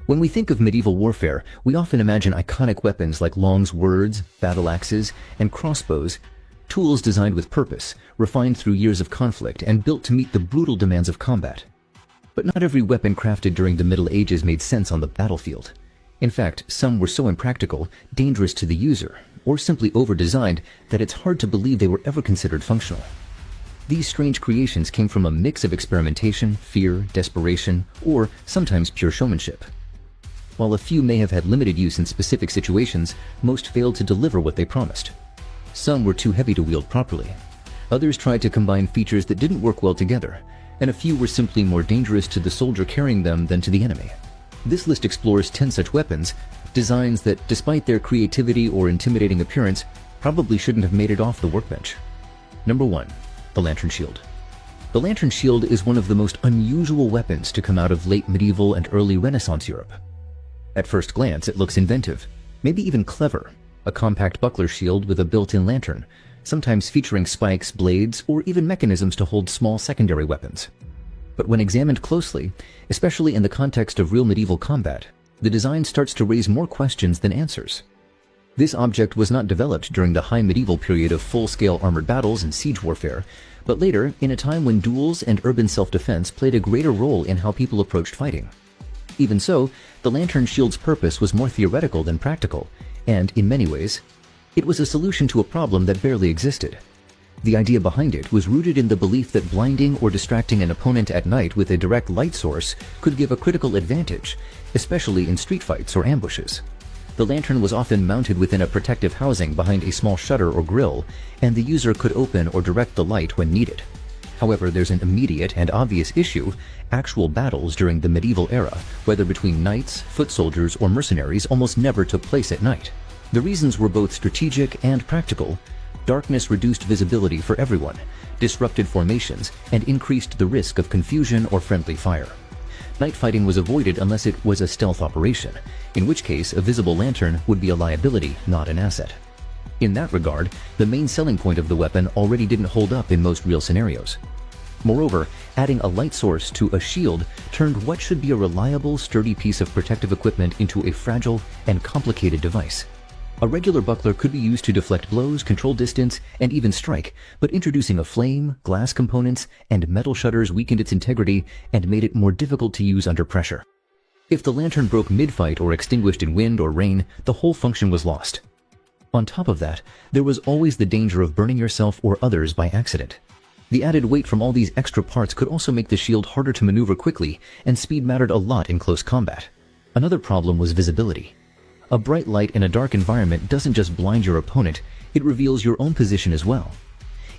When we think of medieval warfare, we often imagine iconic weapons like long swords, battle axes, and crossbows, tools designed with purpose, refined through years of conflict, and built to meet the brutal demands of combat. But not every weapon crafted during the Middle Ages made sense on the battlefield. In fact, some were so impractical, dangerous to the user, or simply over-designed that it's hard to believe they were ever considered functional. These strange creations came from a mix of experimentation, fear, desperation, or sometimes pure showmanship. While a few may have had limited use in specific situations, most failed to deliver what they promised. Some were too heavy to wield properly. Others tried to combine features that didn't work well together, and a few were simply more dangerous to the soldier carrying them than to the enemy. This list explores 10 such weapons, designs that, despite their creativity or intimidating appearance, probably shouldn't have made it off the workbench. Number 1. The Lantern Shield. The lantern shield is one of the most unusual weapons to come out of late medieval and early Renaissance Europe. At first glance, it looks inventive, maybe even clever, a compact buckler shield with a built-in lantern, sometimes featuring spikes, blades, or even mechanisms to hold small secondary weapons. But when examined closely, especially in the context of real medieval combat, the design starts to raise more questions than answers. This object was not developed during the high medieval period of full-scale armored battles and siege warfare, but later, in a time when duels and urban self-defense played a greater role in how people approached fighting. Even so, the lantern shield's purpose was more theoretical than practical, and, in many ways, it was a solution to a problem that barely existed. The idea behind it was rooted in the belief that blinding or distracting an opponent at night with a direct light source could give a critical advantage, especially in street fights or ambushes. The lantern was often mounted within a protective housing behind a small shutter or grill, and the user could open or direct the light when needed. However, there's an immediate and obvious issue: actual battles during the medieval era, whether between knights, foot soldiers, or mercenaries, almost never took place at night. The reasons were both strategic and practical. Darkness reduced visibility for everyone, disrupted formations, and increased the risk of confusion or friendly fire. Night fighting was avoided unless it was a stealth operation, in which case a visible lantern would be a liability, not an asset. In that regard, the main selling point of the weapon already didn't hold up in most real scenarios. Moreover, adding a light source to a shield turned what should be a reliable, sturdy piece of protective equipment into a fragile and complicated device. A regular buckler could be used to deflect blows, control distance, and even strike, but introducing a flame, glass components, and metal shutters weakened its integrity and made it more difficult to use under pressure. If the lantern broke mid-fight or extinguished in wind or rain, the whole function was lost. On top of that, there was always the danger of burning yourself or others by accident. The added weight from all these extra parts could also make the shield harder to maneuver quickly, and speed mattered a lot in close combat. Another problem was visibility. A bright light in a dark environment doesn't just blind your opponent, it reveals your own position as well.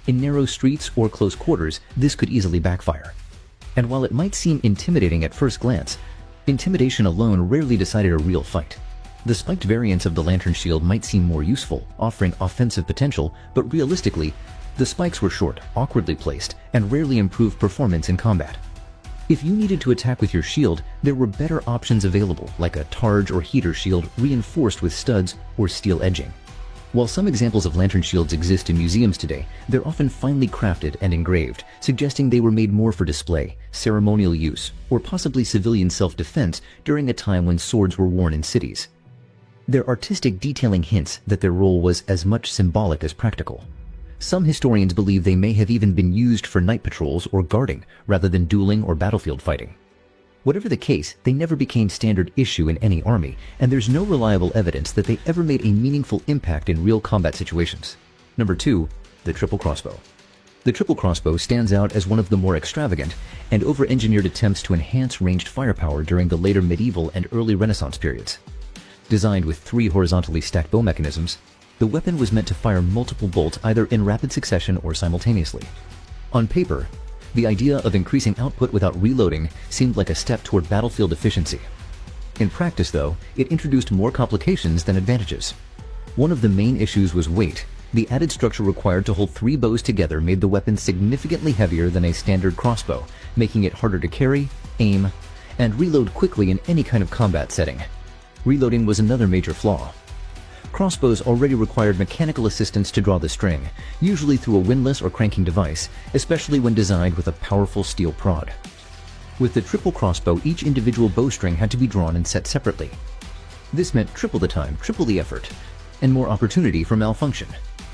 In narrow streets or close quarters, this could easily backfire. And while it might seem intimidating at first glance, intimidation alone rarely decided a real fight. The spiked variants of the lantern shield might seem more useful, offering offensive potential, but realistically, the spikes were short, awkwardly placed, and rarely improved performance in combat. If you needed to attack with your shield, there were better options available, like a targe or heater shield reinforced with studs or steel edging. While some examples of lantern shields exist in museums today, they're often finely crafted and engraved, suggesting they were made more for display, ceremonial use, or possibly civilian self-defense during a time when swords were worn in cities. Their artistic detailing hints that their role was as much symbolic as practical. Some historians believe they may have even been used for night patrols or guarding, rather than dueling or battlefield fighting. Whatever the case, they never became standard issue in any army, and there's no reliable evidence that they ever made a meaningful impact in real combat situations. Number 2. The triple crossbow. The triple crossbow stands out as one of the more extravagant and over-engineered attempts to enhance ranged firepower during the later medieval and early Renaissance periods. Designed with 3 horizontally stacked bow mechanisms, the weapon was meant to fire multiple bolts either in rapid succession or simultaneously. On paper, the idea of increasing output without reloading seemed like a step toward battlefield efficiency. In practice, though, it introduced more complications than advantages. One of the main issues was weight. The added structure required to hold 3 bows together made the weapon significantly heavier than a standard crossbow, making it harder to carry, aim, and reload quickly in any kind of combat setting. Reloading was another major flaw. Crossbows already required mechanical assistance to draw the string, usually through a windlass or cranking device, especially when designed with a powerful steel prod. With the triple crossbow, each individual bowstring had to be drawn and set separately. This meant triple the time, triple the effort, and more opportunity for malfunction.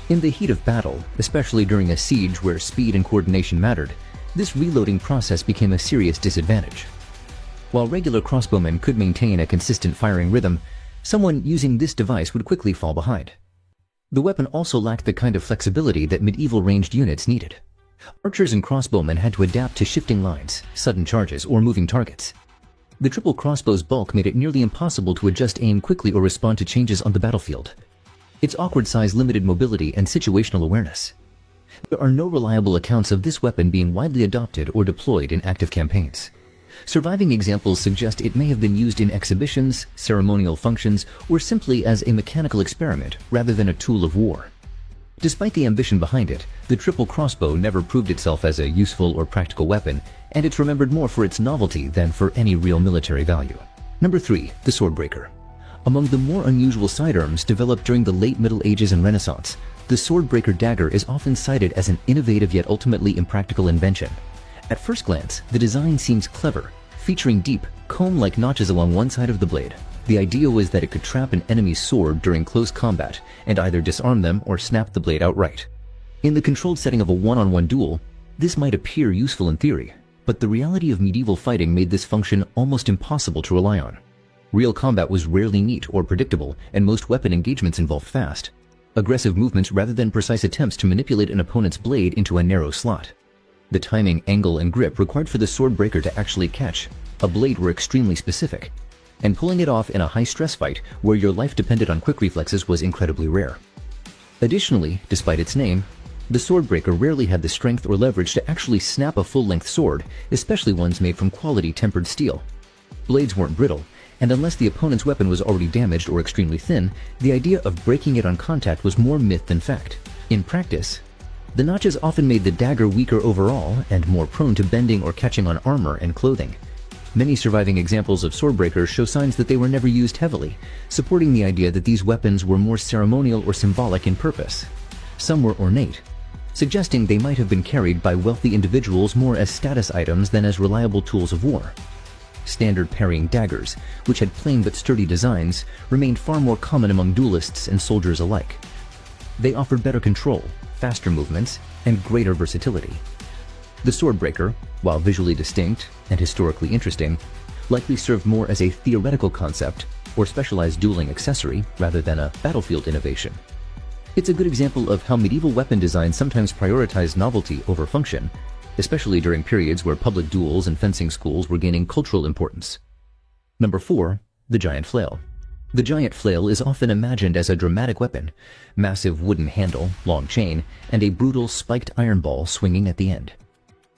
In the heat of battle, especially during a siege where speed and coordination mattered, this reloading process became a serious disadvantage. While regular crossbowmen could maintain a consistent firing rhythm, someone using this device would quickly fall behind. The weapon also lacked the kind of flexibility that medieval ranged units needed. Archers and crossbowmen had to adapt to shifting lines, sudden charges, or moving targets. The triple crossbow's bulk made it nearly impossible to adjust aim quickly or respond to changes on the battlefield. Its awkward size limited mobility and situational awareness. There are no reliable accounts of this weapon being widely adopted or deployed in active campaigns. Surviving examples suggest it may have been used in exhibitions, ceremonial functions, or simply as a mechanical experiment rather than a tool of war. Despite the ambition behind it, the triple crossbow never proved itself as a useful or practical weapon, and it's remembered more for its novelty than for any real military value. Number 3. The swordbreaker. Among the more unusual sidearms developed during the late Middle Ages and Renaissance, the swordbreaker dagger is often cited as an innovative yet ultimately impractical invention. At first glance, the design seems clever, featuring deep, comb-like notches along one side of the blade. The idea was that it could trap an enemy's sword during close combat and either disarm them or snap the blade outright. In the controlled setting of a one-on-one duel, this might appear useful in theory, but the reality of medieval fighting made this function almost impossible to rely on. Real combat was rarely neat or predictable, and most weapon engagements involved fast, aggressive movements rather than precise attempts to manipulate an opponent's blade into a narrow slot. The timing, angle, and grip required for the swordbreaker to actually catch a blade were extremely specific, and pulling it off in a high-stress fight where your life depended on quick reflexes was incredibly rare. Additionally, despite its name, the swordbreaker rarely had the strength or leverage to actually snap a full-length sword, especially ones made from quality tempered steel. Blades weren't brittle, and unless the opponent's weapon was already damaged or extremely thin, the idea of breaking it on contact was more myth than fact. In practice, the notches often made the dagger weaker overall and more prone to bending or catching on armor and clothing. Many surviving examples of swordbreakers show signs that they were never used heavily, supporting the idea that these weapons were more ceremonial or symbolic in purpose. Some were ornate, suggesting they might have been carried by wealthy individuals more as status items than as reliable tools of war. Standard parrying daggers, which had plain but sturdy designs, remained far more common among duelists and soldiers alike. They offered better control, faster movements, and greater versatility. The swordbreaker, while visually distinct and historically interesting, likely served more as a theoretical concept or specialized dueling accessory rather than a battlefield innovation. It's a good example of how medieval weapon design sometimes prioritized novelty over function, especially during periods where public duels and fencing schools were gaining cultural importance. Number 4. The giant flail. The giant flail is often imagined as a dramatic weapon, massive wooden handle, long chain, and a brutal spiked iron ball swinging at the end.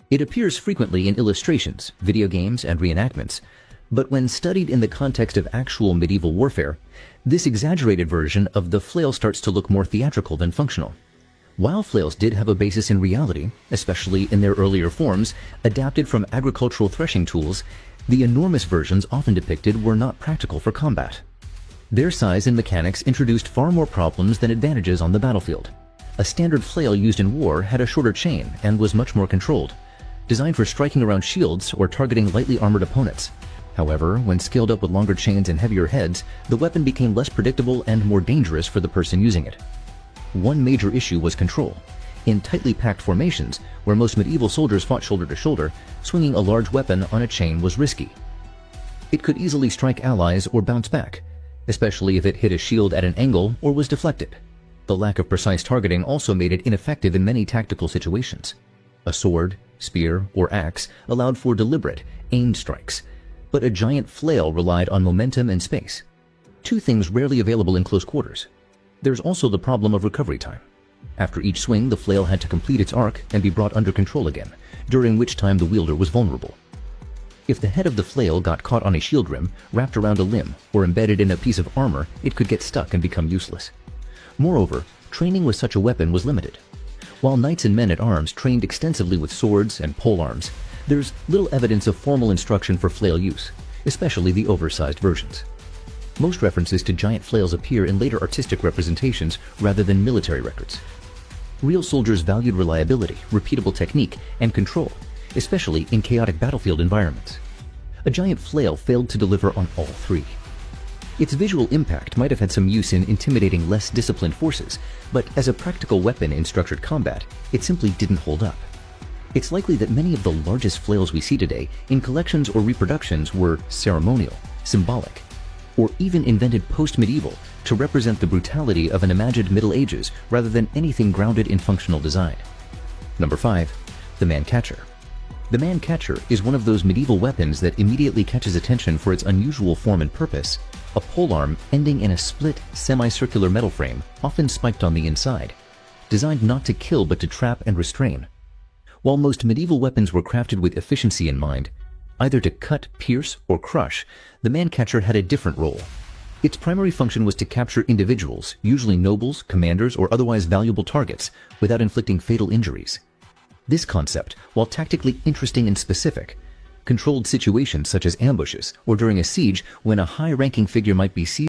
It appears frequently in illustrations, video games, and reenactments, but when studied in the context of actual medieval warfare, this exaggerated version of the flail starts to look more theatrical than functional. While flails did have a basis in reality, especially in their earlier forms, adapted from agricultural threshing tools, the enormous versions often depicted were not practical for combat. Their size and mechanics introduced far more problems than advantages on the battlefield. A standard flail used in war had a shorter chain and was much more controlled, designed for striking around shields or targeting lightly armored opponents. However, when scaled up with longer chains and heavier heads, the weapon became less predictable and more dangerous for the person using it. One major issue was control. In tightly packed formations, where most medieval soldiers fought shoulder to shoulder, swinging a large weapon on a chain was risky. It could easily strike allies or bounce back, especially if it hit a shield at an angle or was deflected. The lack of precise targeting also made it ineffective in many tactical situations. A sword, spear, or axe allowed for deliberate, aimed strikes, but a giant flail relied on momentum and space, two things rarely available in close quarters. There's also the problem of recovery time. After each swing, the flail had to complete its arc and be brought under control again, during which time the wielder was vulnerable. If the head of the flail got caught on a shield rim, wrapped around a limb, or embedded in a piece of armor, it could get stuck and become useless. Moreover, training with such a weapon was limited. While knights and men-at-arms trained extensively with swords and polearms, there's little evidence of formal instruction for flail use, especially the oversized versions. Most references to giant flails appear in later artistic representations rather than military records. Real soldiers valued reliability, repeatable technique, and control, especially in chaotic battlefield environments. A giant flail failed to deliver on all three. Its visual impact might have had some use in intimidating less disciplined forces, but as a practical weapon in structured combat, it simply didn't hold up. It's likely that many of the largest flails we see today in collections or reproductions were ceremonial, symbolic, or even invented post-medieval to represent the brutality of an imagined Middle Ages rather than anything grounded in functional design. Number 5. The man-catcher. The man-catcher is one of those medieval weapons that immediately catches attention for its unusual form and purpose, a polearm ending in a split, semicircular metal frame, often spiked on the inside, designed not to kill but to trap and restrain. While most medieval weapons were crafted with efficiency in mind, either to cut, pierce, or crush, the man-catcher had a different role. Its primary function was to capture individuals, usually nobles, commanders, or otherwise valuable targets, without inflicting fatal injuries. This concept, while tactically interesting and specific, controlled situations such as ambushes or during a siege when a high-ranking figure might be seized